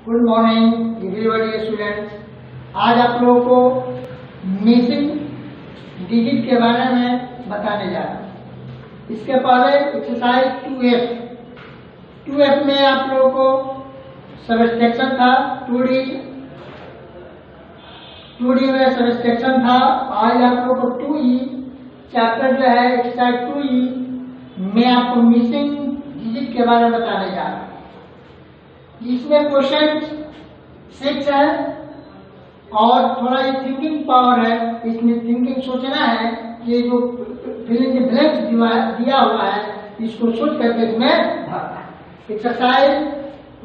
Good morning everybody students. आज आप लोगों को मिसिंग डिजिट के बारे में बताने जा रहा हूँ। इसके पहले एक्सरसाइज 2F में आप लोगों को सबट्रैक्शन था, 2D में सबट्रैक्शन था। आज आप लोगों को 2E चैप्टर जो है एक्सरसाइज 2E में आपको मिसिंग डिजिट के बारे में बताने जा रहा हूँ। इसमें क्वेश्चन 6 है और थोड़ा ये थिंकिंग पावर है। इसमें थिंकिंग सोचना है कि जो फिल इन द ब्लैंक्स दिया हुआ है इसको सोच करके इसमें भरना है। एक्सरसाइज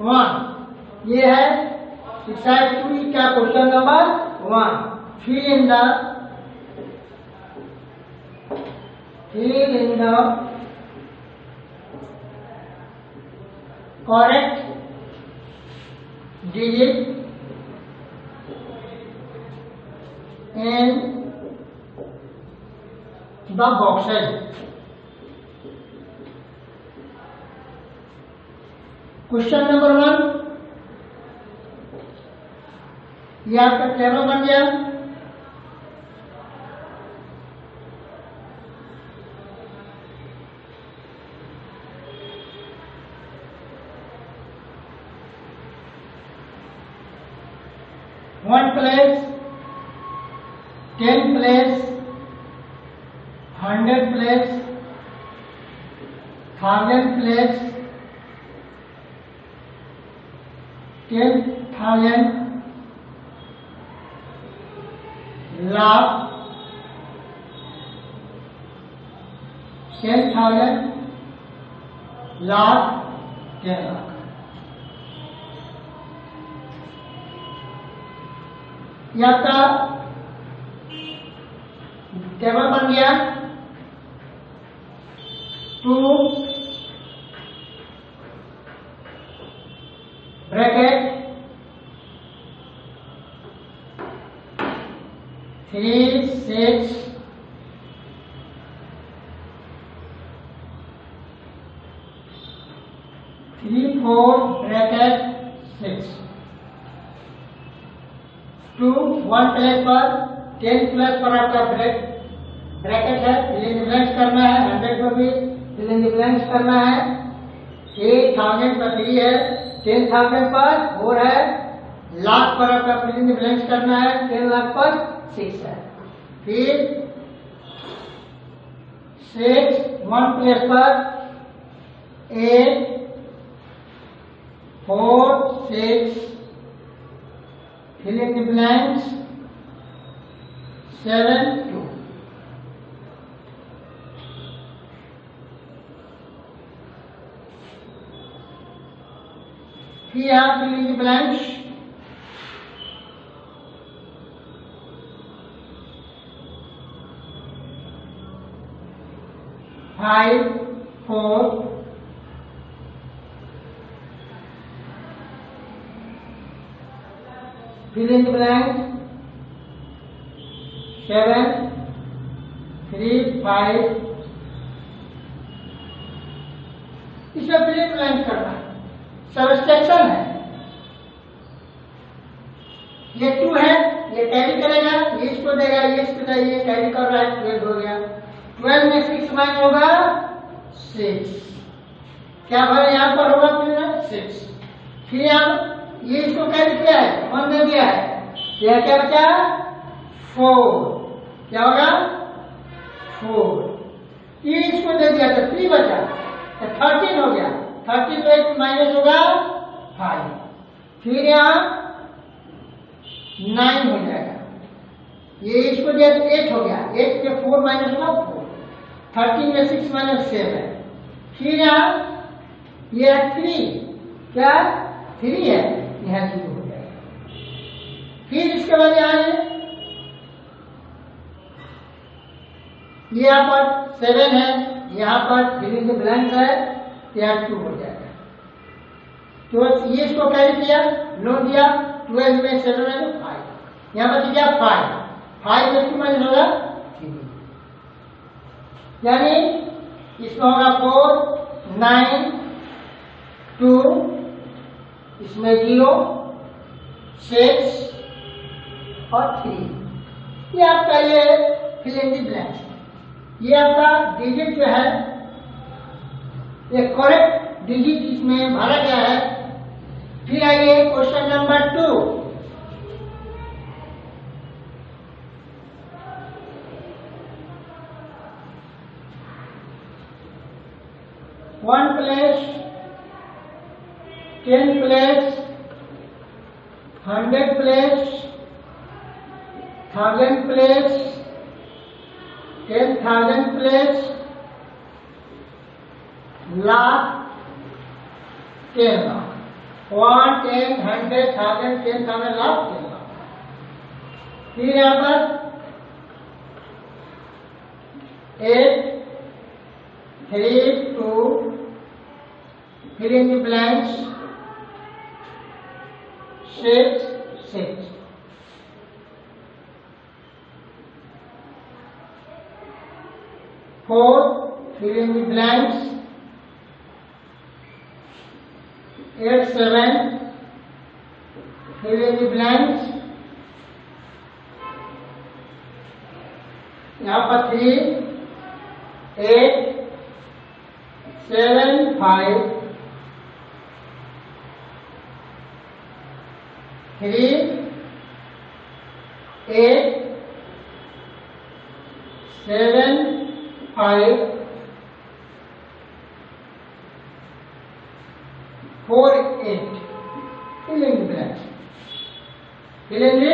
1 ये है एक्सरसाइज 2 का question number 1। Fill in the correct digit in the boxes। Question number 1 ये आपका टेबल बन गया। One place, 10 place, 100 place, 1000 place, 10,000, lakh, 10,000, lakh, 10 lakh. यह आपका टेबल बन गया। 2 ब्रैकेट 3 6 3 4 ब्रैकेट 6 2 1 प्लेस पर 10 प्लेस पर आपका ब्रैकेट है, फिल इन द ब्लैंक्स करना है। 100 पर भी फिल इन द ब्लैंक्स करना है। 8,000 पर 3 है, 10,000 पर 4 है, लाख पर आपका फिल इन द ब्लैंक्स करना है, 10 लाख पर 6 है। फिर 6 1 प्लेस पर 8 4 6 fill in the blanks 7 2। Here fill in the blanks 5 4 fill in the blank 7 3 5। इसमें फिल इन द ब्लैंक करना है, सबट्रैक्शन है। ये 2 है, ये कैरी करेगा, ये इसको देगा, ये इसको देगा, ये कैरी कर रहा है, 12 हो गया। 12 में 6 माइनस होगा 6। क्या भाई यहाँ पर होगा फिर 6। फिर यहाँ ये इसको कैरी किया है, 1 दे दिया है, यह क्या बचा 4। क्या होगा 4। ये इसको दे दिया तो 3 बचा तो 13 हो गया। 13 पे माइनस होगा 5। फिर यहाँ 9 हो जाएगा। ये इसको दिया तो 8 हो गया, 8 पे 4 माइनस होगा 4। 13 में 6 माइनस 7 है। फिर यहाँ ये 3 क्या 3 है, यहाँ 0 हो जाएगा। फिर इसके बाद यहाँ ये यहाँ पर 7 है, यहाँ पर फिल इन द ब्लैंक्स है, यहाँ 2 हो जाएगा। तो ये इसको कैरी किया, लो दिया, 12 में 7 है 5, यहाँ पर दिया 5। 5 में 2 माइनस होगा 3, यानी इसमें होगा 4 9 2, इसमें 0 6 और 3। ये आपका ये फिल इन द ब्लैंक्स, ये आपका डिजिट जो है ये करेक्ट डिजिट इसमें भरा गया है। फिर आइए question number 2। One place, 10 place, 100 place, 1000 place, 10,000 place, lakh, 10 lakh, 1, 10, 100, 1000, 10,000, lakh, 10 lakh. फिर यहाँ पर 8, 3, 2, fill in the blanks, 6, 6। Four, fill in the blanks, 8, 7, fill in the blanks, यहाँ पर 3, 8, 7, 5, 3, 8, 7, 5, 4, 8। Fill in the blanks. Fill in the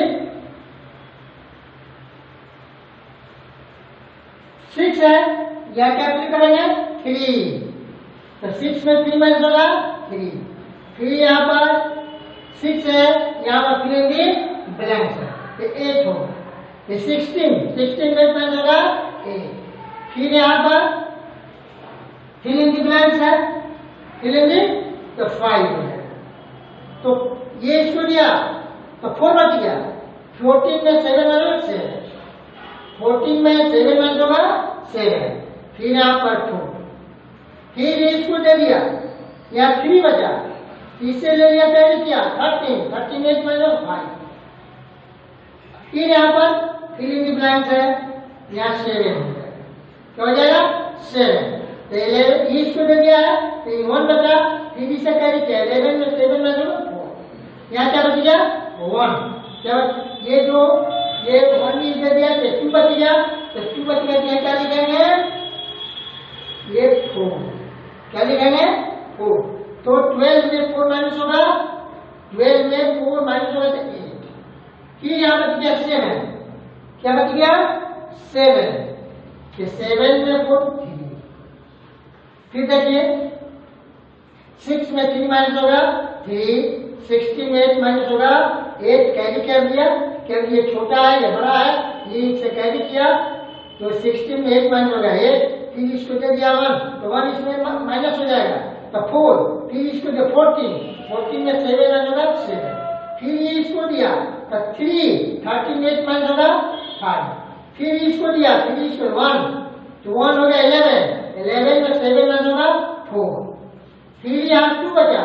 6 है, या क्या फिल करेंगे 3, तो 6 में 3 माइनस होगा 3। फिर यहाँ पर 6 है, यहाँ पर फिल इन द ब्लैंक्स है, तो 8 होगा। ये 16 में माइनस होगा 8। फिर यहाँ पर फिल इन द ब्लैंक्स है, फिल इन द, तो 5 हो जाएगा। तो ये इसको दिया तो 4 बच गया। 14 में 7 माइनस 7, 14 में 7 माइनस होगा 7। फिर यहाँ पर 2, फिर इसको दे दिया, यहाँ 3 बचा, इससे ले लिया कैरी किया 13, 8 माइनस 5। फिर यहाँ पर फिल इन द ब्लैंक्स है, यहाँ 7 हो जाएगा। क्या हो जाएगा 7। तो 11 इसको दे दिया है, तो 1 बचा, फिर इसे कैरी किया 11 में 7 माइनस 4। यहाँ क्या बच गया 1। जब ये जो ये 1 दे दिया तो 2 बच गया, तो 2 बच गया, यहाँ क्या लिखेंगे ये 4। क्या लिखेंगे 4। तो 12 में 4 माइनस होगा, 12 में 4 माइनस होगा तो 8। फिर यहाँ बच गया 7। क्या बच गया 7, कि 7 में 4 3। फिर देखिए 6 में 3 माइनस होगा 3, 16 में 8 माइनस होगा 8, कैरी कर दिया, क्योंकि ये छोटा है ये बड़ा है, ये इससे कैरी किया, तो 16 में 8 माइनस होगा 8। फिर इसको दे दिया 1, तो 1 इसमें माइनस हो जाएगा, तो 4। फिर इसको दे 14 में 7 माइनस होगा 7। फिर ये इसको दिया तो 3, 13 में 8 माइनस होगा 5। फिर इसको दिया, फिर इसको 1, तो 1 हो गया 11 में 7 माइनस होगा 4। फिर यहाँ 2 बचा,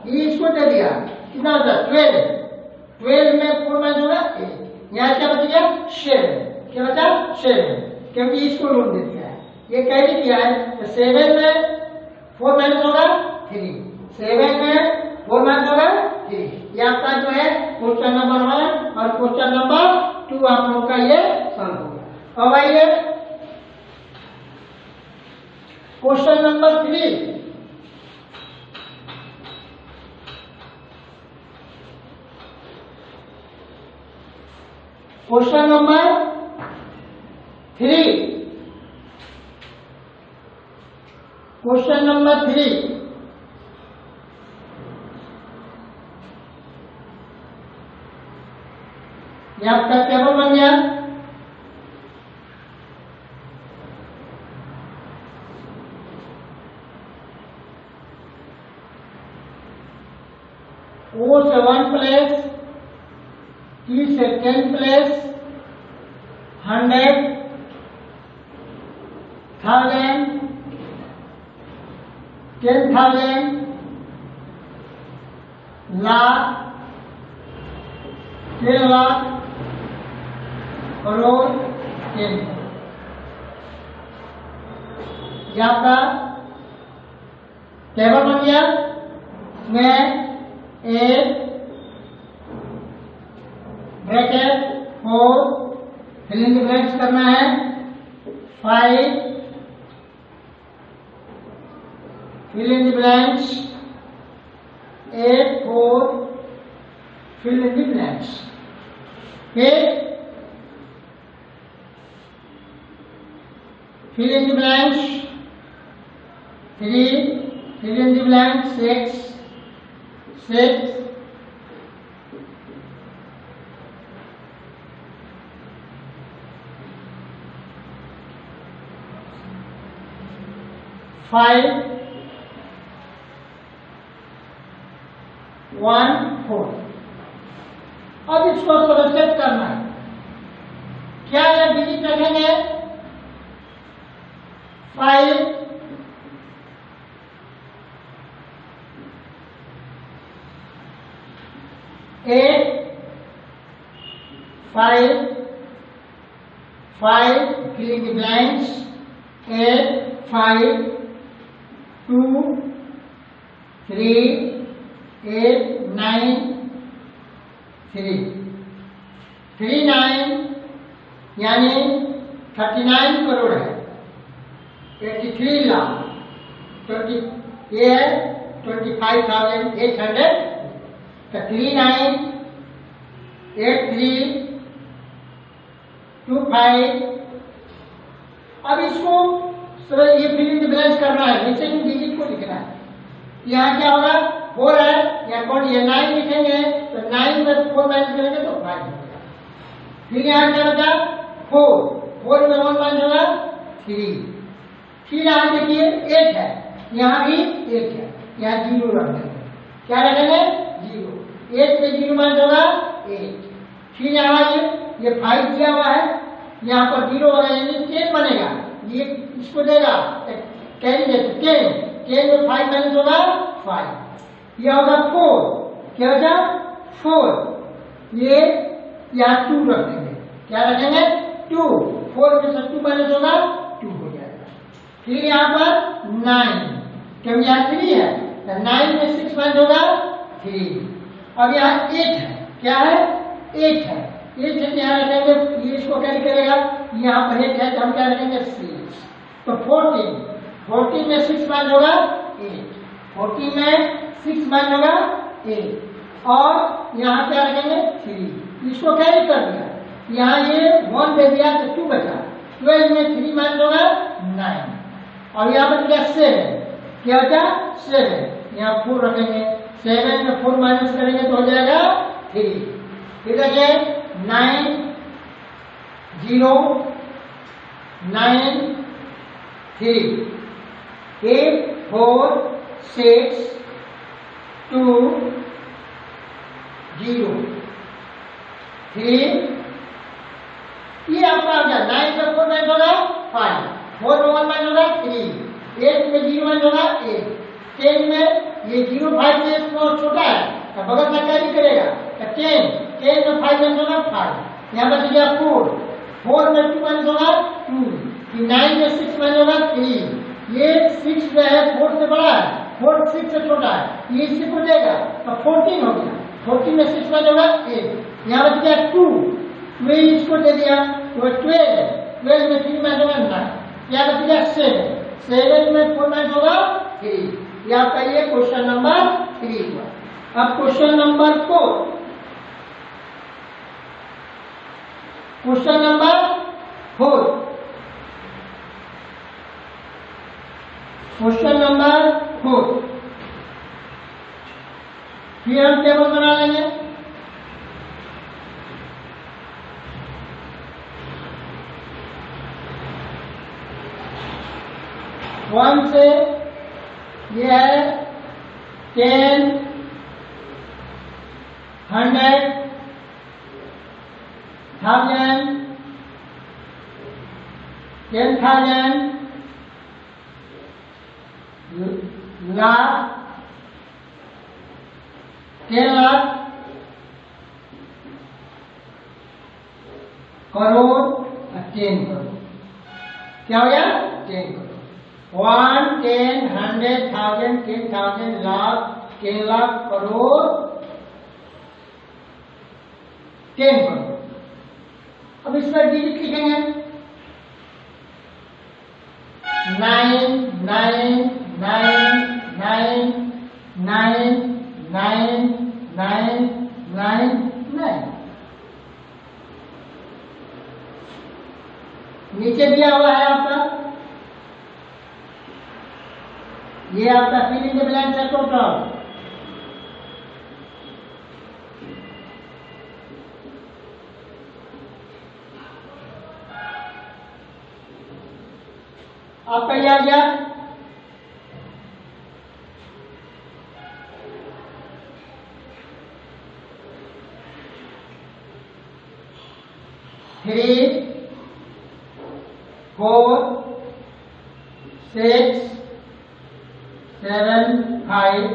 ये इसको दे दिया, कितना होता 12 में 4 माइनस होगा 8। यहाँ क्या बच गया 7। क्या बचा 7, क्योंकि इसको रूल देते हैं, ये कैरी किया है, तो 7 में 4 माइनस होगा 3, 7 में 4 माइनस होगा 3। ये आपका जो है क्वेश्चन नंबर 1 और क्वेश्चन नंबर 2 आप लोग का ये सॉल्व होगा। अब आइए question number 3। Question number 3। Question number 3, ये आपका टेबल बन गया। O से 1 प्लेस, T से 10 प्लेस, 100, 1000, 10,000, लाख, 10 लाख करोड़ 10 ये आपका टेबल बन गया। इसमें एक bracket 4 fill in the blanks करना है, 5 fill in the blanks, 8 4 fill in the blanks. Okay, fill in the blanks, 3 fill in the blanks, 6 5 1 4। अब इसको सबसेट करना है। क्या ये डिजिट रखेंगे? 5 8 5 5 filling the blanks, 8 5 2 3 8 9 3 3 9 यानी 39 करोड़ है, 83 लाख 20 ये है 25,800। तो 39 83 25। अब इसको ये फिल इन द ब्लैंक्स करना है, मिसिंग डिजिट को लिखना है। यहाँ क्या होगा? 4 है या कौन ये 9 लिखेंगे तो 9 में 4 माइनस करेंगे तो 5 होगा। फिर यहाँ क्या बचा? 4 में 1 माइनस होगा 3। फिर यहाँ देखिए 8 है, यहाँ भी 8 है, यहाँ 0 रख देंगे। क्या रखेंगे? 0। 8 में 0 माइनस होगा 8। फिर यहाँ ये 5 दिया हुआ है, यहाँ पर 0 होगा यानी 10 बनेगा। ये इसको देगा कैरी देते 10 में 5 माइनस होगा 5। यह होगा 4। क्या होगा? 4। ये यहाँ 2 रख देंगे। क्या रखेंगे? 2। 4 में से 2 माइनस होगा 2 हो जाएगा। फिर यहाँ पर 9 क्योंकि यहाँ 3 है तो 9 में 6 माइनस होगा 3। अब यहाँ 8 है। क्या है? 8 है। 8 है यहाँ रखेंगे, ये इसको कैरी करेगा। यहाँ पर 8 है तो हम क्या रखेंगे? 6। तो 14 में 6 माइनस होगा 8। 14 में 6 माइनस होगा 8 और यहाँ क्या रखेंगे? 3। इसको कैरी कर दिया, यहाँ ये 1 दे दिया तो 2 बचा। 12 में 3 माइनस होगा 9 और यहाँ पर क्या 7। क्या बचा? 7। यहाँ 4 रखेंगे, 7 में 4 माइनस करेंगे तो हो जाएगा 3। फिर देखिए 9 0 9 3 8 4 6 2 0 3। ये आपका आ गया 9 में 4 माइनस होगा 5, 4 में 1 माइनस होगा 3, 8 में 0 माइनस होगा 8, 10 में ये 0 5 से छोटा है तो बगल में कैरी करेगा तो 10 में 5 माइनस होगा 5। यहाँ पर दिया 4 में 2 माइनस होगा 2, 9 में 6 माइनस होगा 3। ये 6 जो है 4 से बड़ा है, 4 6 से छोटा है, ये इसी को देगा तो 14 हो गया। 14 में 6 माइनस होगा 8। यहाँ पर दिया 2 में इसको दे दिया तो 12 में 3 माइनस होगा 9। यहाँ पर दिया 7 में 4 माइनस होगा 3। ये आपका ये क्वेश्चन नंबर 3 हुआ। अब question number 4, question number 4, question number 4। फिर हम टेबल बना लेंगे। वन से ये है 10 100 1000 10,000 लाख 10 लाख करोड़ और 10 करोड़। क्या हो गया? 10 करोड़। 1, 10, 100, 1000, 10,000, लाख, 10 लाख, करोड़, 10 करोड़। अब इस पर डिजिट लिखेंगे 9, 9, 9, 9, 9, 9, 9, 9, 9। नीचे दिया हुआ है आपका, ये आपका फिल इन द ब्लैंक्स है टोटल। आपका ये आ गया। थ्री, 4, 6, 7, 5,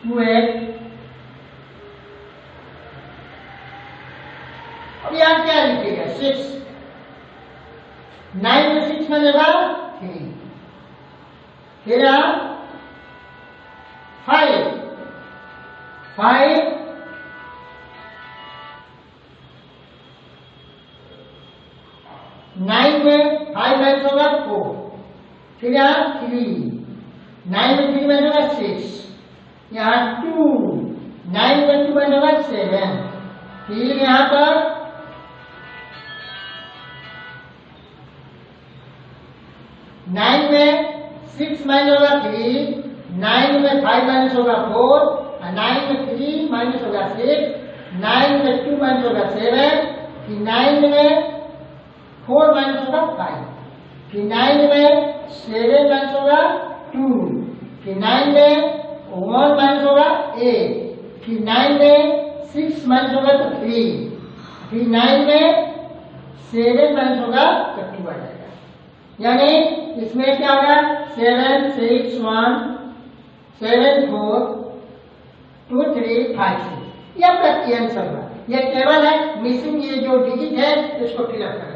2, 8। अब यहाँ क्या लिखेगा? 6, 9 में 6 में लगा 3, फिर 5, 5, 9 में 5 माइनस होगा 4, फिर यहाँ 3, 9 में 3 माइनस होगा 6, यहाँ 2, 9 में 2 माइनस होगा 7, फिर यहाँ पर 9 में 6 माइनस होगा 3, 9 में 5 माइनस होगा 4, 9 में 3 माइनस होगा 6, 9 में 2 माइनस होगा 7, फिर 9 में 4 माइनस होगा 5, फिर 9 में 7 माइनस होगा 2, फिर 9 में 1 माइनस होगा 8, फिर 9 में 6 माइनस होगा तो 3, फिर 9 में 7 माइनस होगा तो 2 आ जाएगा। यानी इसमें क्या होगा? 7, 6, 1, 7, 4, 2, 3, 5, 6। ये आपका आंसर होगा। ये टेबल है, मिसिंग ये जो डिजिट है इसको फिलअप करेंगे।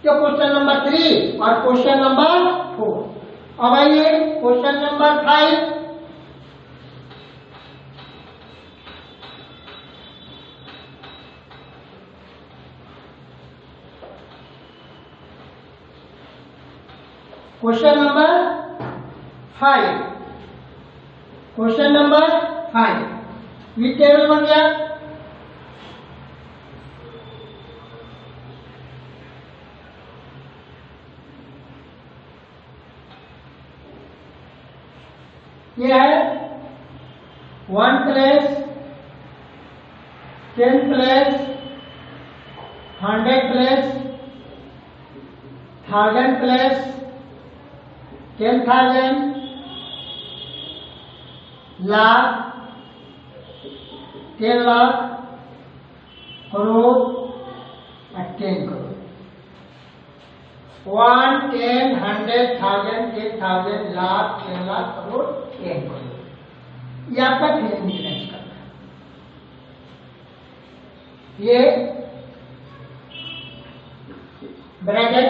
तो क्वेश्चन नंबर 3 और क्वेश्चन नंबर 4। अब आइए question number 5। Question number 5, question number 5 ये टेबल बन गया। ये है 1 plus 10 plus 100 plus 1000 plus 10,000 lakh 10 lakh crore 10 crore. 1, 10, 100, 1000, 10,000 lakh 10 lakh crore 10 crore. ये आपका फिलिंग ब्लैंक्स करना है। ये ब्रैकेट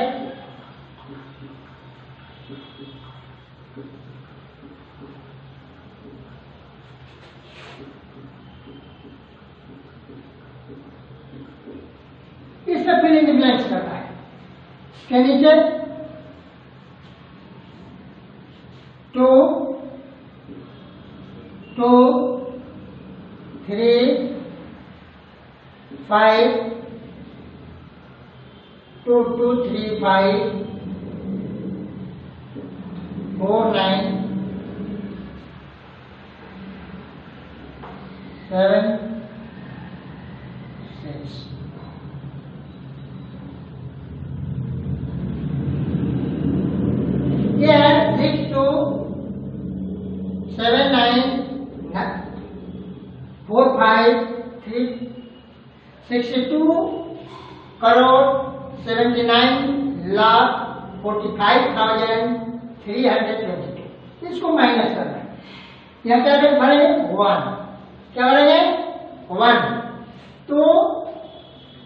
इससे फिलिंग ब्लैंक्स करना है। के नीचे 2, 2, 3, 5, 2, 2, 3, 5, 4, 9, 7, 6। ये है 6, 2, 7, 9, 4, 5, 3, 62 करोड़ 79 लाख 45,322। इसको माइनस करना है। यहाँ क्या भरेंगे? 1। क्या भरेंगे? 1। तो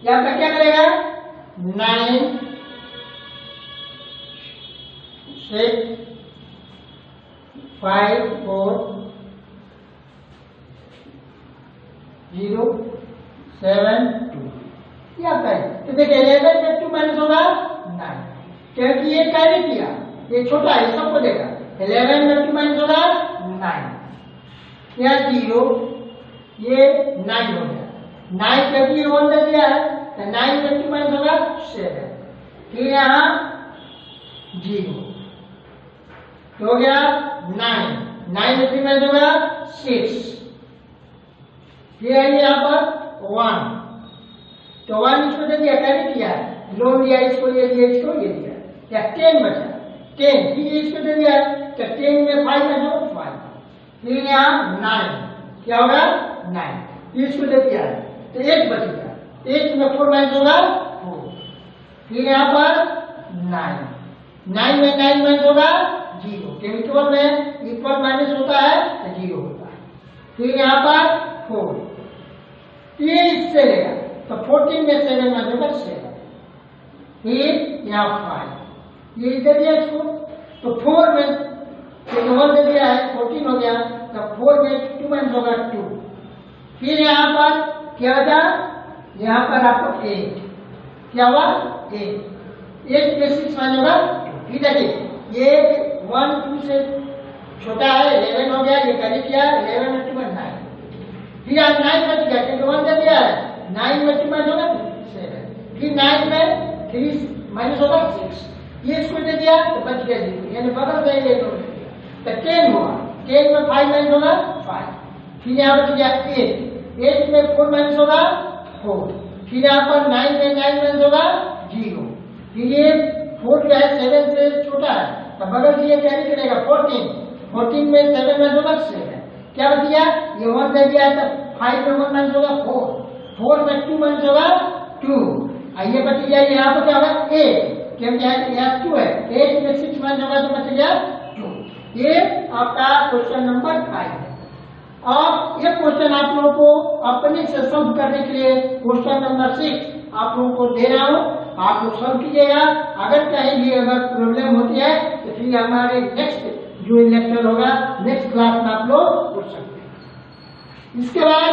यहाँ पर क्या करेगा 9 6 5 4 0 7 2 ये आता है। तो देखिए 11 में 2 माइनस होगा 9, क्योंकि ये कैरी किया, ये छोटा है, सबको देगा। 11 में 2 माइनस होगा 9, यहाँ 0, ये 9 हो गया। 9 क्योंकि ये 1 दे दिया है, तो 9 में 2 माइनस होगा 7, फिर यहाँ 0 तो हो गया 9, 9 में 3 माइनस होगा 6, फिर आइए यहाँ पर 1, तो 1 इसको दे दिया, कैरी किया, लोन दिया, इसको ये दिया, इसको ये दिया, या 10 बचा 10, फिर इसको दे दिया, तो 10 में 5 में जो 5, फिर यहाँ 9, क्या होगा 9, फिर इसको दे दिया, तो 8 बच गया, 8 में 4 माइनस होगा 4, फिर यहाँ पर 9, 9 में 9 माइनस होगा 0, केमिकल में इक्वल माइनस होता है तो 0 होता है, फिर यहाँ पर 4, ये इससे लेगा, तो 14 में 7 माइनस होगा 7, फिर यहाँ 5, ये इधर दिया इसको, तो 4 में 1 दे दिया है, 14 हो गया, तो 4 में 2 माइनस होगा 2, फिर यहाँ पर क्या होगा, यहाँ पर आपको 8, क्या हुआ 8 में 6 माइनस होगा 2, फिर देखिए ये 1 2 से छोटा है, 11 हो गया, ये कैरी किया, 11 में 2 में 9, फिर आज 9 बच गया, क्योंकि 1 दे दिया है, 9 में 2 माइनस होगा 7, फिर 9 में 3 माइनस होगा 6, ये इसको दे दिया तो बच गया 0, यानी बगल से ये दे दिया, तो 10 हुआ, 10 में 5 माइनस होगा 5, फिर यहाँ बच गया 8 में 4 माइनस होगा 4, फिर यहाँ पर 9 में 9 माइनस होगा 0, फिर ये 4 जो है 7 से छोटा है, तो बगल से ये कैरी करेगा 14 में 7 माइनस होगा 7, क्या बच गया, ये 1 दे दिया है, तो 5 में 1 माइनस होगा 4 में 2 माइनस होगा 2, ये बच गया, यहाँ पर क्या होगा 8, क्योंकि यहाँ 2 है, 8 में 6 माइनस होगा तो बच गया 2, ये आपका क्वेश्चन नंबर 5 है। अब ये क्वेश्चन आप लोगों को अपने से सॉल्व करने के लिए क्वेश्चन नंबर 6 आप लोगों को दे रहा हूँ, आप लोग सॉल्व कीजिएगा, अगर कहीं भी अगर प्रॉब्लम होती है तो फिर हमारे नेक्स्ट जो लेक्चर होगा, नेक्स्ट क्लास में आप लोग पूछ सकते हैं। इसके बाद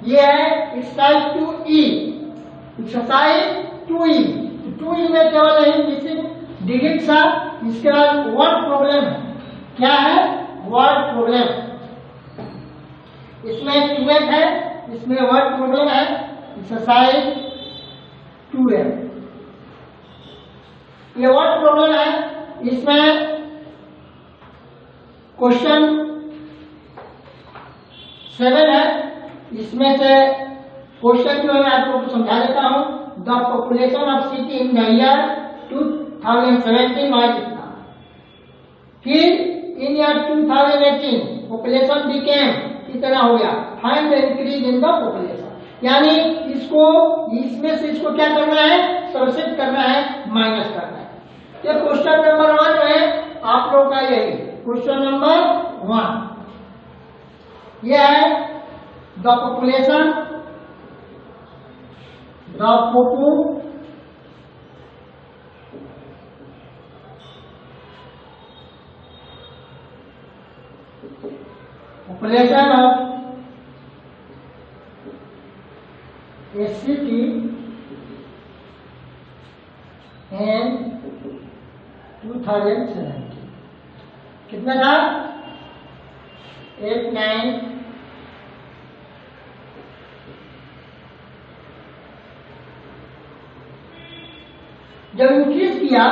ये है exercise 2E, exercise 2E, 2E में केवल यही मिसिंग डिजिट्स है। इसके बाद वर्ड प्रॉब्लम है, क्या है वर्ड प्रॉब्लम, इसमें 2F है, इसमें वर्ड प्रॉब्लम है, एक्सरसाइज 2F, ये वर्ड प्रॉब्लम है, इसमें क्वेश्चन 7 है, इसमें से क्वेश्चन जो है आप लोग को समझा देता हूं। The population of city in the year 2017 was कितना, फिर इन ईयर 2018 पॉपुलेशन बिकेम कितना हो गया, find the increase in the population, यानी इसको इसमें से इसको क्या करना है, सबसेट करना है, माइनस करना है। तो क्वेश्चन नंबर 1 जो है आप लोग का यही क्वेश्चन नंबर 1, यह है the population, population of a city in 2017 कितना था, 89 जब इंक्रीज किया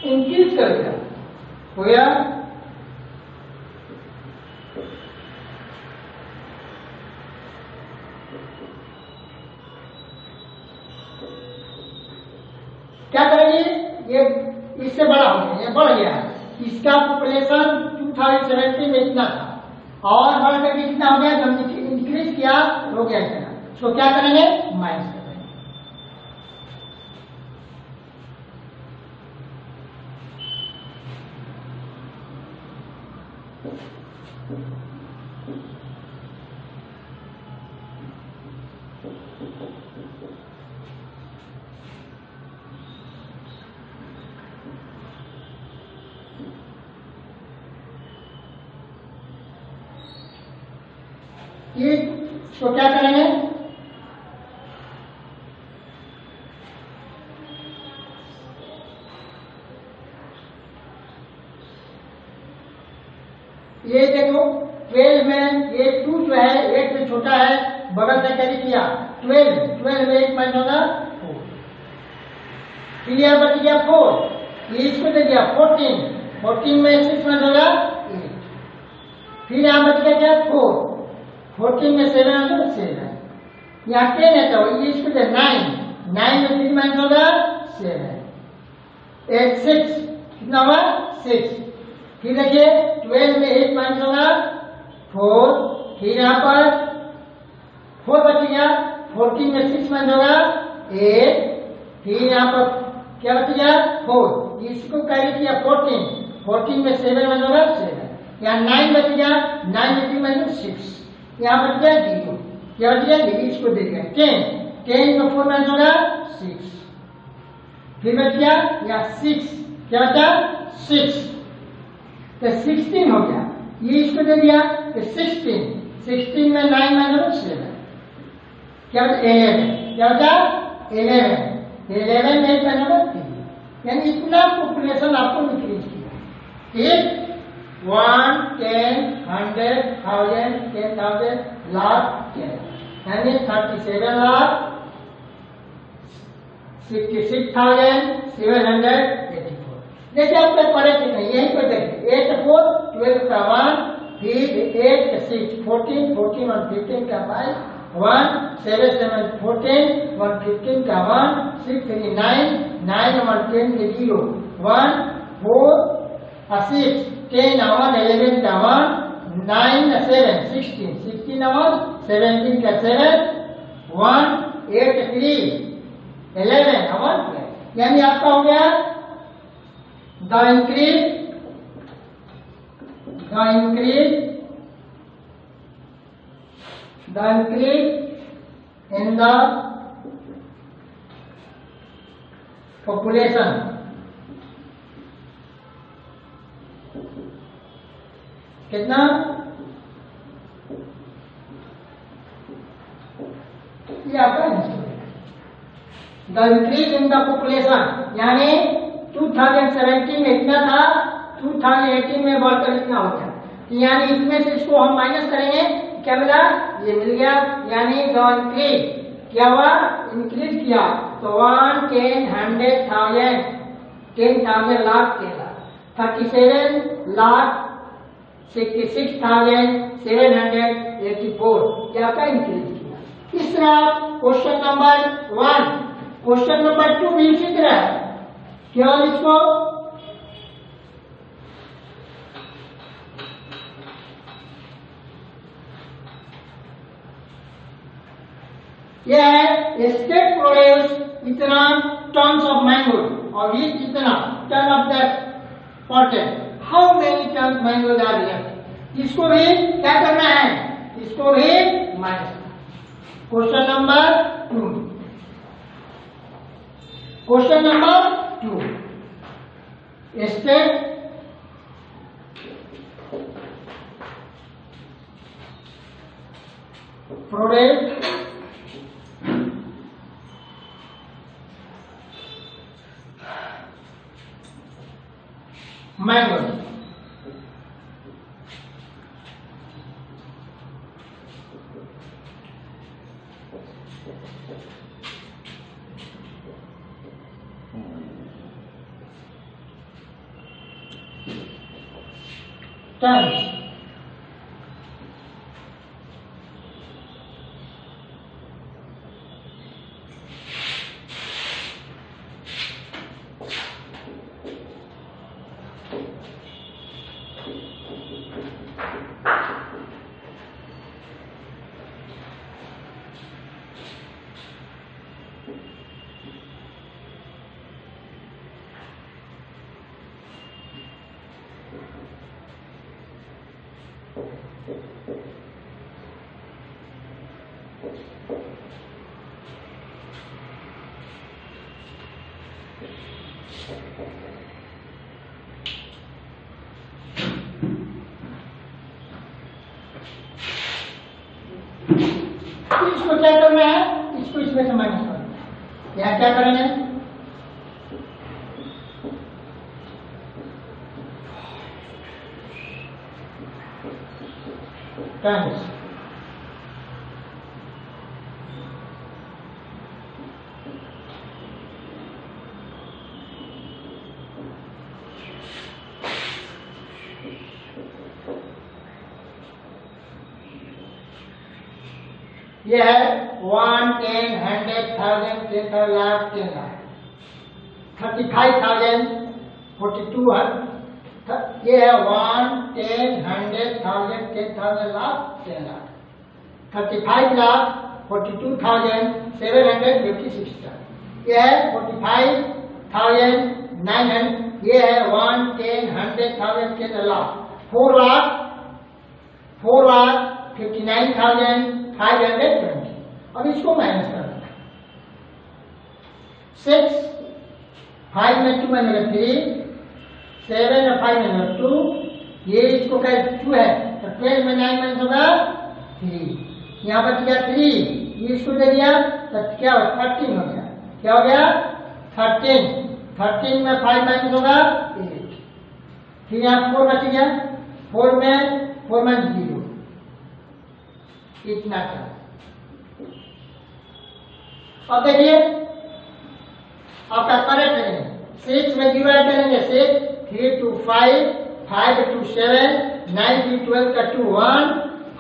इंक्रीज कर दिया, हो गया क्या करेंगे, ये इससे बड़ा हो गया, ये बढ़ गया, इसका पॉपुलेशन 2017 में इतना था और बढ़ करके कितना हो गया, जब इंक्रीज किया हो गया इतना, तो क्या करेंगे, माइनस करेंगे। इसको क्या करेंगे, ये देखो 12 में ये 2 जो है 8 से छोटा है, बगल से कैरी किया 12 में 1 माइनस होगा 4, फिर यह बच गया 4, ये इसको दे दिया 14 में 6 माइनस होगा 8, फिर यहाँ बच गया क्या 14 में 7 होगा 7, यहाँ 10 है तो ये इसको दे 9 में 3 माइनस होगा 7, 8 6 कितना हुआ 6, फिर देखिए 12 में 8 माइनस होगा 4, फिर यहाँ पर 4 बच गया, 14 में 6 माइनस होगा 8, फिर यहाँ पर क्या बच गया 4, इसको कैरी किया 14 में 7 माइनस होगा 7, यहाँ 9 बच गया, 9 में 3 माइनस 6, यहाँ बच गया 0, क्या बच गया 0, इसको दे दिया 10 में 4 माइनस होगा 6, फिर बच गया यहाँ 6, क्या बचा 6, तो 16 हो गया, ये इसको दे दिया तो 16 में 9 माइनस 7, क्या बचा 11, क्या बचा 11 में 8 माइनस 3, यानी इतना पॉपुलेशन आपको इंक्रीज किया, 1, 10, 100, 1000, 10,000, लाख, यानी 37 लाख 66,784। जैसे आप तक पढ़े थे नहीं, यही पर देखिए 8 4 12 का 1, फिर 8 6 14 14 और 15 का 5 1 7 7 14 1 15 का 1 6 3 9 9 और 10 के 0 1 4 6 10 1 11 का 1 9 7 16 16 1 17 का 7 1 8 3 11 1, यानी आपका हो गया the increase in the population कितना, ये आपका the increase in the population, यानी 2017 में इतना था, 2018 में बढ़कर इतना हो गया, यानी इसमें से इसको हम माइनस करेंगे, क्या मिला, ये मिल गया, यानी द इंक्रीज क्या हुआ, इंक्रीज किया तो 1 10 100,000 10,000 लाख 10 लाख 37 लाख 66,784, क्या का इंक्रीज किया। इस तरह क्वेश्चन नंबर 1, क्वेश्चन नंबर 2 भी इसी तरह है, केवल इसको यह है स्टेट प्रोड्यूस इतना टन्स ऑफ मैंगो और ये कितना ton of that cotton, how many ton mango are left, इसको भी क्या करना है, इसको भी minus. Question number 2, question number 2 state product mango, tons इसको क्या करना है, इसको इसमें से माइनस करना है। यहाँ क्या करेंगे, टाइम्स ये है 1, 10, 100, 1000, 10,000, लाख, 10 लाख, 35,000, 42, ये है 1, 10, 100, 1000, 10,000, लाख, 10 लाख, 35 लाख, 42,756, ये है 45,900, ये है 1, 10, 100, 1000, 10 लाख, 4 लाख, 59,520। अब इसको माइनस करना है, 6, 5 में 2 में 3, 7 में 5 में 2, ये इसको क्या 2 है तो 12 में 9 माइनस होगा 3, यहाँ पर क्या 3, ये इसको दे दिया तो क्या 13 हो गया, क्या हो गया 13, 13 में 5 माइनस होगा 8, फिर यहाँ 4 बच गया, 4 में 0, इतना था। अब देखिए आपका करेक्ट है, 6 में 0 ऐड करेंगे, 6, 3 to 5, 5 to 7, 9 to 12 का 2, 1,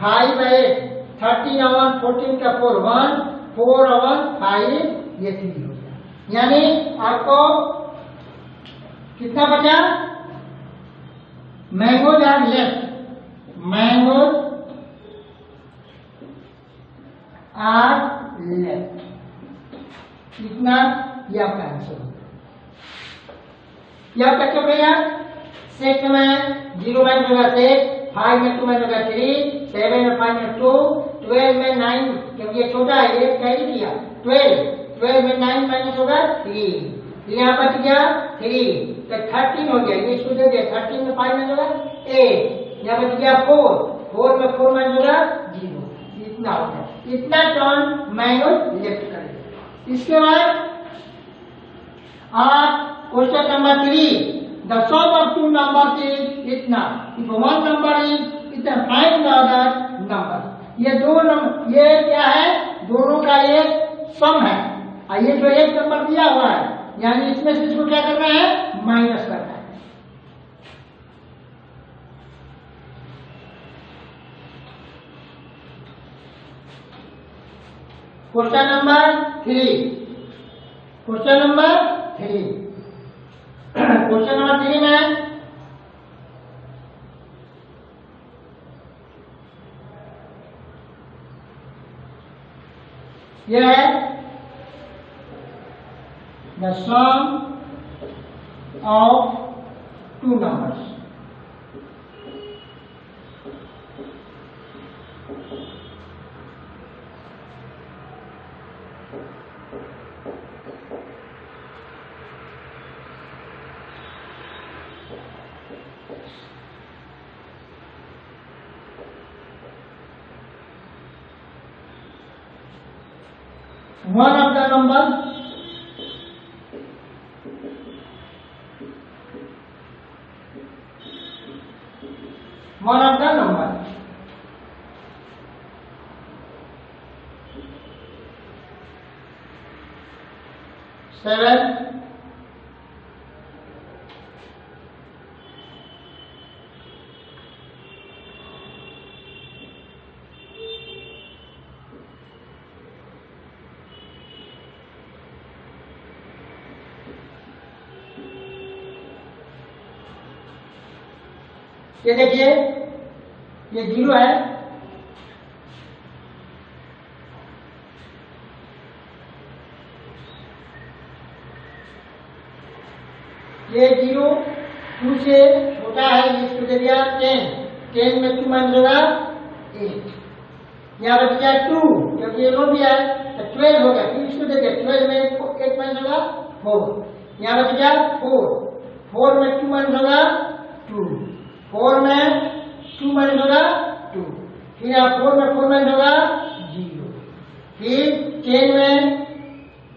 5 by 8, 13 और 1, 14 का 4, 1, 4 और 1, 5, ये 3 हो गया। यानी आपको कितना बचा, mangoes are left, mangoes are left, इतना ये आपका आंसर होगा। यह कैसे हो गया, 6 में 0 माइनस होगा 6, 5 में 2 माइनस होगा 3, 7 में 5 में 2, 12 में 9, क्योंकि ये छोटा है ये कैरी किया 12 में 9 माइनस होगा 3, यहाँ बच गया 3 तो 13 हो गया, ये इसको दे दिया, 13 में 5 माइनस होगा 8, यहाँ बच गया 4 में 4 माइनस होगा 0, इतना हो गया, इतना टर्न मैंगोज लेफ्ट करेंगे। इसके बाद आप question number 3, the sum of two number is इतना, इफ वन नंबर इज इतना, फाइंड द अदर नंबर। ये दो नंबर, ये क्या है, दोनों का एक सम है, और ये जो एक नंबर दिया हुआ है, यानी इसमें से इसको क्या करना है, माइनस करना है। क्वेश्चन नंबर 3, क्वेश्चन नंबर 3 में यह है the sum of two numbers. One of the number seven, ये देखिए ये 0 है, ये 0 2 से छोटा है, इसको दे दिया 10 में 2 माइनस होगा 8, यहाँ बच गया 2 क्योंकि ये लो भी है तो 12 हो गया, फिर इसको दे दिया 12 में 8 माइनस होगा 4, यहाँ बच गया 4 में 2 माइनस होगा 2, 4 में 2 माइनस होगा 2, फिर यहाँ 4 में 4 माइनस होगा 0, फिर 10 में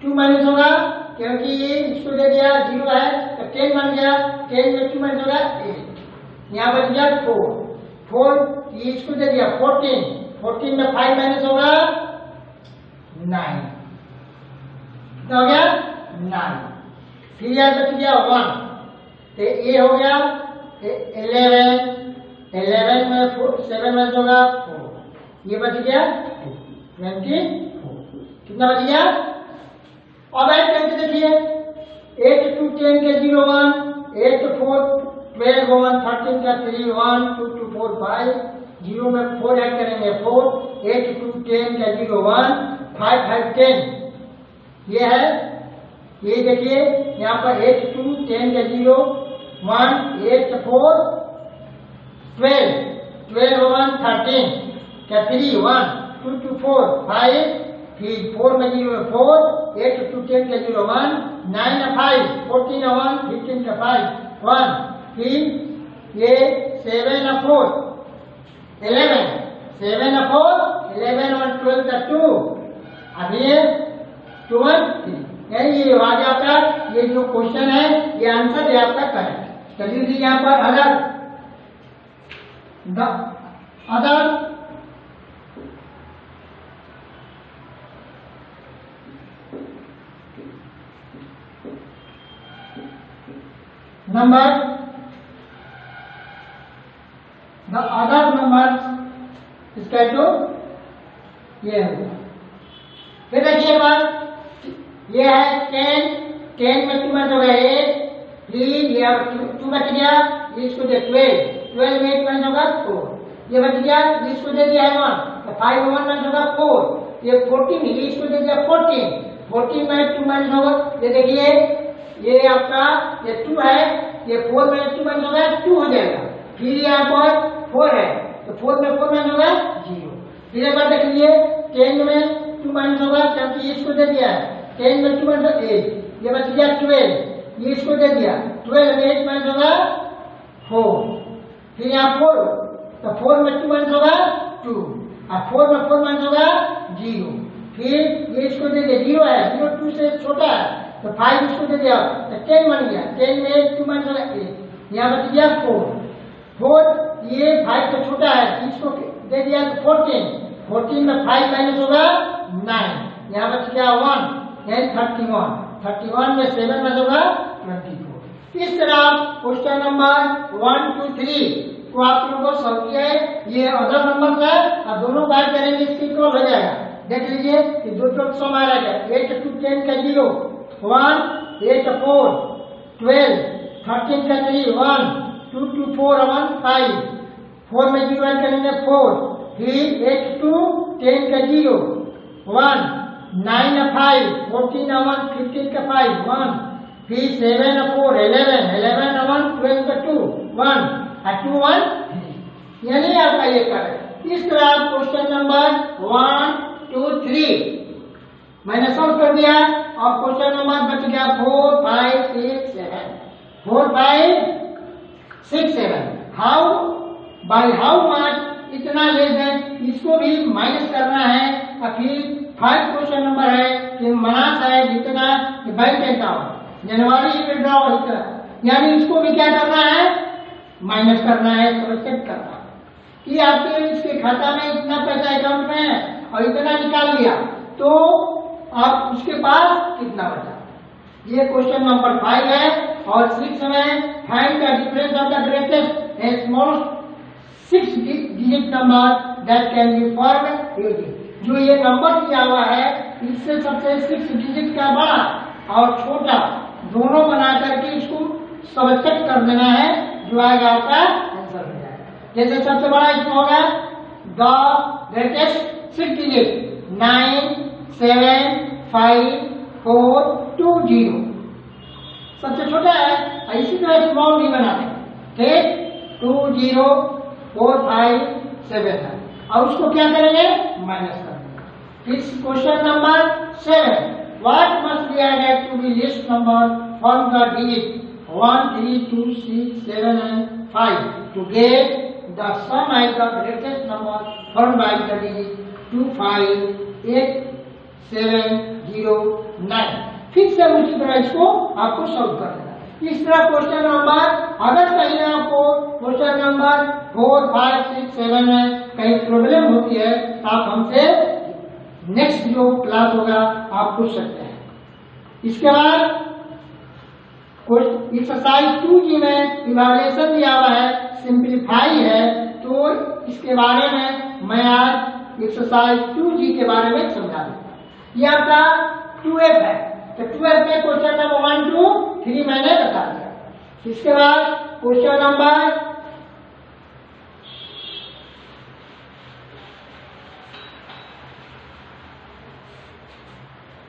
2 माइनस होगा क्योंकि ये इसको दे दिया 0 है तो 10 बन गया, 10 में 2 माइनस होगा 8, यहाँ बच गया 4, ये इसको दे दिया 14 में 5 माइनस होगा 9, कितना हो गया 9, फिर यहाँ बच गया 1 तो ये हो गया 11 में 7 माइनस होगा 4, ये बच गया 24, कितना बच गया। अब ऐड करके देखिए 8 to 10 के 0 1, 8 to 4 12 1, 13 का 3 1, 2 to 4 5, 0 में 4 ऐड करेंगे 4, 8 to 10 का 0 1, 5 5 10, ये है, ये देखिए यहाँ पर 8 to 10 का 0 1, 8 to 4 12, 12 1 13 का 3 1, 2 to 4 5, फिर 4 में 0 4, 8 to 10 का 0 1, 9 का 5, 14 का 1, 15 का 5 1, फिर ये 7 का 4 11, 7 का 4 11 1 12 का 2, अभी ये 23, यानी ये आ गया आपका, ये जो क्वेश्चन है ये आंसर है आपका करेक्ट। चलिए यहाँ पर other numbers, the other numbers इसका तो ये होगा। फिर देखिए बात, ये है 10 में 2 माइनस हो गया 8, फिर ये 2 बच गया, इसको दे 12 में 8 माइनस होगा 4, ये बच गया, इसको दे दिया है 1 तो 5 में 1 माइनस होगा 4, ये 14, ये इसको दे दिया 14 में 2 माइनस होगा, ये देखिए ये आपका ये 2 है, ये 4 में 2 माइनस होगा 2 हो जाएगा, फिर यहाँ पर 4 है तो 4 में 4 माइनस होगा 0, फिर एक बार देख लीजिए 10 में 2 माइनस होगा क्योंकि इसको दे दिया है, 10 में 2 माइनस 8, ये बच गया 12, ये इसको दे दिया 12 में 8 माइनस होगा 4, फिर यहाँ 4 तो 4 में 2 माइनस होगा 2, और 4 में 4 माइनस होगा 0, फिर ये इसको दे दिया 0 है, 0 2 से छोटा है तो 5 इसको दे दिया तो 10 बन गया, 10 में 2 माइनस होगा 8, यहाँ बच गया 4, ये 5 से छोटा है इसको दे दिया तो 14 में 5 माइनस होगा 9, यहाँ बच गया 1 यानी 31 में 7 माइनस होगा 24। इस तरह क्वेश्चन नंबर 1 2 3 को आप लोगों को सॉल्व किया है, ये अदर नंबर है और दोनों बार करेंगे इसकी इक्वल हो जाएगा। देख लीजिए कि दो सम आ रहा है 8 to 10 का 0 1, 8 to 4 12, 13 का 3 1, 2 to 4 1 5, 4 में 0 ऐड करेंगे 4, फिर 8 to 10 का 0 1, 9 का 5, 14 का 1, 15 का 5 1, फिर 7 का 4 11 का 1, 12 का 2 1 और 2 1 3, यानी आपका ये करेक्ट। इस तरह क्वेश्चन नंबर 1 2 3 मैंने सॉल्व कर दिया और क्वेश्चन नंबर बच गया 4 5 6 7, 4 5 6 7, हाउ मच इतना लेस देन, इसको भी माइनस करना है और फिर 5 क्वेश्चन नंबर है कि मास है जितना बैंक अकाउंट जनवरी विड्रॉ इतना, यानी इसको भी क्या करना है माइनस करना है, सब्ट्रैक्ट करना है कि आपके इसके खाता में इतना पैसा अकाउंट में है और इतना निकाल लिया तो आप उसके पास कितना बचा। ये क्वेश्चन नंबर 5 है और 6 में find the difference of the greatest and smallest 6 digit number that can be formed using, जो ये नंबर दिया हुआ है इससे सबसे 6 डिजिट का बड़ा और छोटा दोनों बना करके इसको सब्ट्रैक्ट कर देना है, जो आएगा आपका आंसर हो जाएगा। जैसे सबसे बड़ा इसमें होगा द ग्रेटेस्ट 6 डिजिट 9 7 5 4 2 0, सबसे छोटा है और इसी तरह स्मॉल भी बनाते हैं, ठीक 2 0 4 5 7 है और उसको क्या करेंगे माइनस करेंगे। इस question number 7 what must be added to the list number from the digit 1 3 2 6 7 and 5 to get the sum as the greatest number formed by the digit 2 5 8 709। फिर से उसी तरह इसको आपको सॉल्व कर देना। इस तरह क्वेश्चन नंबर, अगर कहीं आपको क्वेश्चन नंबर 4, 5, 6, 7 में कहीं प्रॉब्लम होती है तो आप हमसे नेक्स्ट जो क्लास होगा आप पूछ सकते हैं। इसके बाद एक्सरसाइज 2G में इवैल्यूएशन दिया हुआ है, सिंपलीफाई है, तो इसके बारे में मैं आज एक्सरसाइज 2G के बारे में समझा दूंगा। ये आपका 2F है, तो 2F में क्वेश्चन नंबर 1, 2, 3 मैंने बता दिया। इसके बाद क्वेश्चन नंबर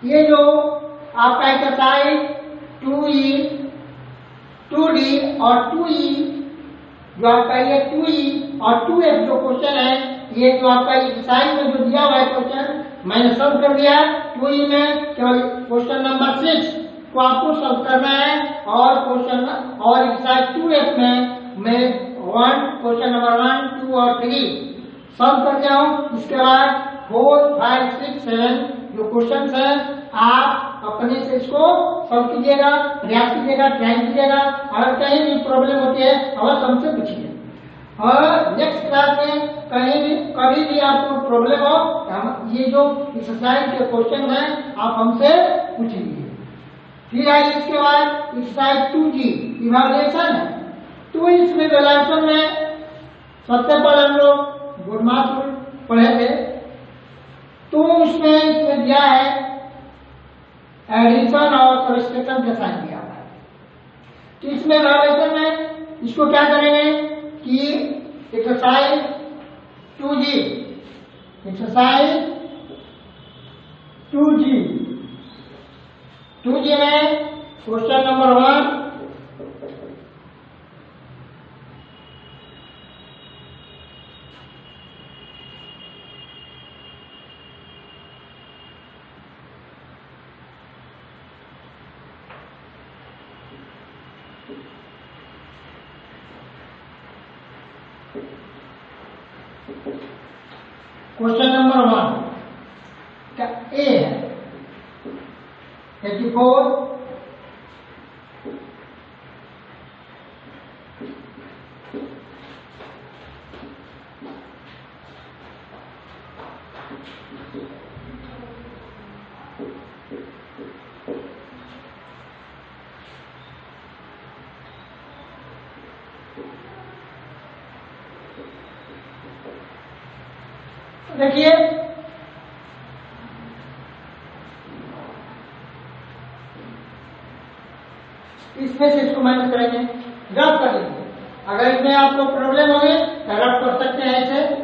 ये जो आपका एक्सरसाइज 2E, 2D और 2E, जो आपका ये 2E और 2F जो क्वेश्चन है, ये जो आपका एक्सरसाइज में जो दिया हुआ है क्वेश्चन मैंने सॉल्व कर दिया। 2E में केवल क्वेश्चन नंबर 6 को आपको सॉल्व करना है, और एक्सरसाइज 2F में मैं क्वेश्चन नंबर 1, 2 और 3 सॉल्व कर दिया हूँ। इसके बाद 4, 5, 6, 7 जो क्वेश्चन है आप अपने से इसको सॉल्व कीजिएगा, प्रयास कीजिएगा, ट्राई कीजिएगा। अगर कहीं भी प्रॉब्लम होती है अवश्य हमसे पूछिए, और नेक्स्ट क्लास में कभी भी आपको प्रॉब्लम हो, ये जो एक्सरसाइज के क्वेश्चन है आप हमसे पूछिए। फिर आइए इसके बाद एक्सरसाइज 2G इवैल्यूएशन है। तो इसमें इवैल्यूएशन में सबसे पहले हम लोग गुड मार्क्स पढ़े थे, तो उसमें दिया है एडिशन और सब्ट्रैक्शन का साइन दिया हुआ है। तो इसमें इवैल्यूएशन में इसको क्या करेंगे कि एक्सरसाइज 2G में क्वेश्चन नंबर 1 क्वेश्चन नंबर 1 का ए है 84, देखिए इसमें से इसको माइनस करेंगे, रब कर लेंगे। अगर इसमें आपको प्रॉब्लम होगी तो रब कर सकते हैं ऐसे।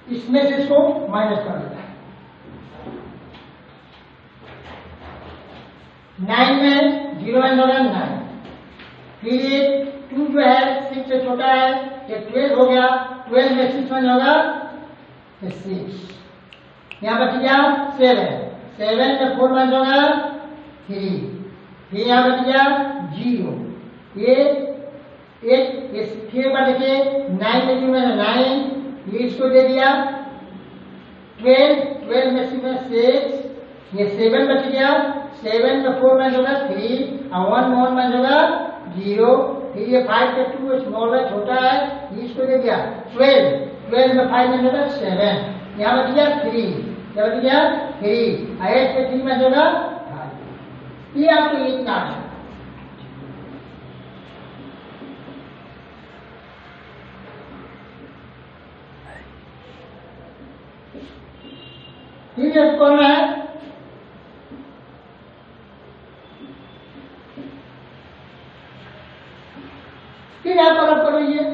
इसमें से इसको माइनस कर देता है। 9 में 0 एंड होगा 9, फिर 2 जो है 6 से छोटा है, ये 12 हो गया, 12 में 6 में होगा 6, यहाँ बच गया 7, 7 में 4 में होगा 3, फिर यहाँ बच गया 0, ये फिर देखिए 9 में 0 में 9, ये इसको दे दिया 12 में 6, ये 7 बच गया, 7 में 4 में होगा 3 और 1 में 1 में होगा 0, फिर ये 5 के 2 स्मॉल है, छोटा है, ये इसको दे दिया 12 में 5 में होगा 7, यहाँ बच गया 3, क्या बच गया 3, 8 के 3 में होगा 5। ये आपको इतना है। ठीक है, कौन है फिर आप अलग कर लीजिए,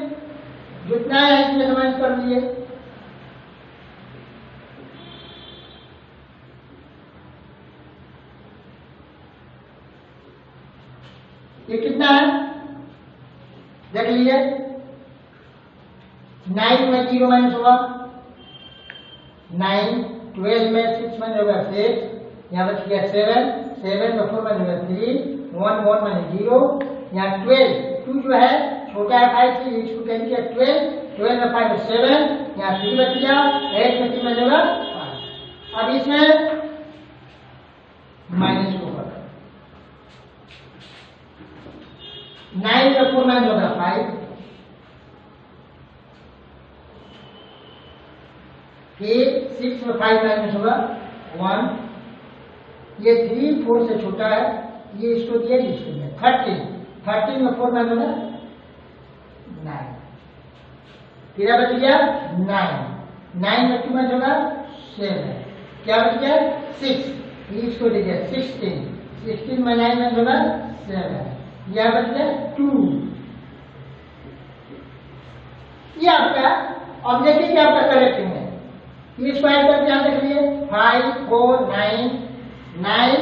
जितना है इसमें समझ कर लीजिए। ये कितना है देख लीजिए 9 में 0 माइनस होगा 9, 12 में 6 माइनस होगा 6, यहाँ बच गया 7, 7 में 4 माइनस होगा 3, 1 1 माइनस 0, यहाँ 12, 2 जो है छोटा है 5 से, इसको कैंसिल किया 12, 12 में 5 में 7, यहाँ 3 बच गया, 8 में 3 माइनस होगा 5। अब इसमें माइनस होगा 9 में 4 माइनस होगा 5, फिर 6 में 5 माइनस होगा 1, ये 3 4 से छोटा है, ये इसको दिया इसको दिया 13, 13 में 4 माइनस होगा 9, फिर बच गया 9, 9 में 2 माइनस होगा 7, क्या बच गया 6, फिर इसको दे दिया 16, 16 में 9 माइनस होगा 7, यह बच गया 2। ये आपका अब देखिए कि आपका करेक्ट है, इसको ऐड करके ध्यान रखिए 5 4 9 9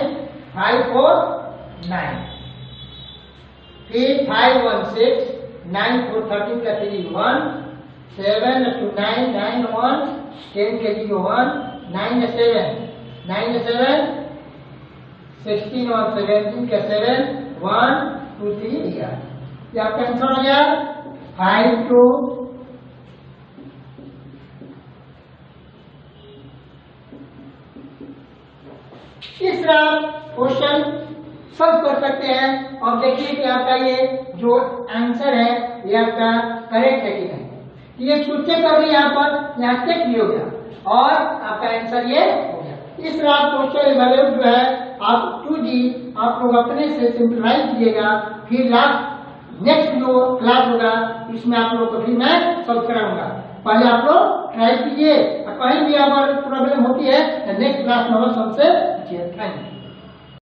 5 4 9, फिर 5 1 6 9 4 13 का 3 1, 7 2 9 9 1 10 के 0 1, 9 7 9 7 16 1 17 का 7 1 2 3 ये आपका आंसर हो गया 5 2। इस तरह क्वेश्चन सॉल्व कर सकते हैं और देखिए कि आपका ये जो आंसर है ये आपका करेक्ट है कि नहीं। ये चेक कर लिया यहाँ पर, यहाँ चेक भी हो गया और आपका आंसर ये हो गया। इस तरह आप क्वेश्चन इवैल्यूएट जो है आप 2D आप लोग अपने से सिंप्लीफाई कीजिएगा, फिर लास्ट नेक्स्ट जो क्लास होगा इसमें आप लोग को फिर मैं सॉल्व कराऊंगा। पहले आप लोग ट्राई कीजिए और कहीं भी अगर प्रॉब्लम होती है तो नेक्स्ट क्लास में हमसे पूछिए। Thank you.